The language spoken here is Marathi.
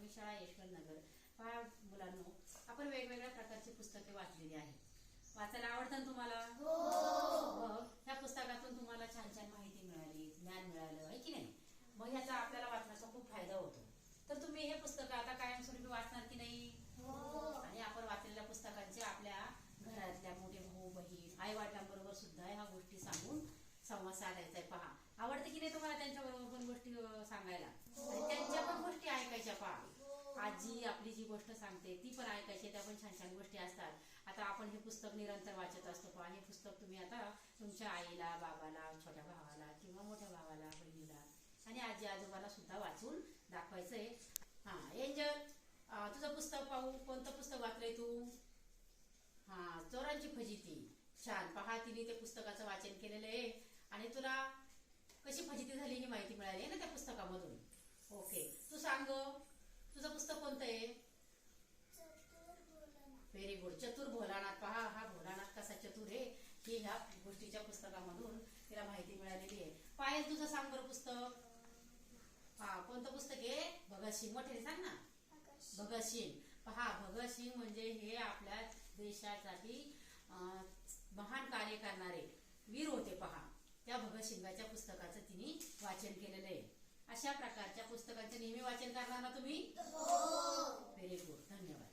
प्राथमिक शाळा यशवंतनगर। पहा मुलांनो, आपण वेगवेगळ्या प्रकारची पुस्तके वाचलेली आहेत। वाचायला आवडतं तुम्हाला? हो। ह्या पुस्तकातून तुम्हाला छान छान माहिती मिळाली, ज्ञान मिळालं आहे की नाही? मग ह्याचा आपल्याला वाचण्याचा खूप फायदा होतो। तर तुम्ही हे पुस्तक आता कायमस्वरूपी वाचणार की नाही? हो। आणि आपण वाचलेल्या पुस्तकांचे आपल्या घरातल्या मोठे भाऊ बहीण आई वडिलांबरोबर सुद्धा ह्या गोष्टी सांगून संवाद साधायचा आहे। पहा, आवडते की नाही तुम्हाला त्यांच्या बरोबर पण गोष्टी सांगायला? आणि त्यांच्या पण गोष्टी ऐकायच्या। पहा, आजी आपली जी गोष्ट सांगते ती पण ऐकायची, त्या पण छान छान गोष्टी असतात। आता आपण हे पुस्तक निरंतर वाचत असतो। पहा, हे पुस्तक तुम्ही आता तुमच्या आईला, बाबाला, छोट्या भावाला किंवा मोठ्या भावाला, बहिणीला आणि आजी आजोबाला सुद्धा वाचून दाखवायचंय। हा एंजल, तुझं पुस्तक पाहू, कोणतं पुस्तक वाचलंय तू? हा, चोरांची फजिती। छान। पहा, तिने ते पुस्तकाचं वाचन केलेलं आहे आणि तुला कशी फजिती झाली ही माहिती मिळाली आहे ना त्या पुस्तकामधून। ओके, तू सांग, तुझं पुस्तक कोणतं आहे? व्हेरी गुड, चतुर भोलानाथ। पहा, हा भोलानाथ कसा चतुर आहे ही ह्या गोष्टीच्या पुस्तकामधून तिला माहिती मिळालेली आहे। पायल, तुझं सांग बरं पुस्तक। हा, कोणतं पुस्तक आहे? भगतसिंग। मोठ्याने सांग ना। भगतसिंग। पहा, भगतसिंग म्हणजे हे आपल्या देशासाठी महान कार्य करणारे वीर होते। पहा, त्या भगतसिंगाच्या पुस्तकाचं तिने वाचन केलेलं आहे। अशा प्रकारच्या पुस्तकांचे नेहमी वाचन करणार ना तुम्ही? हो। व्हेरी गुड, धन्यवाद।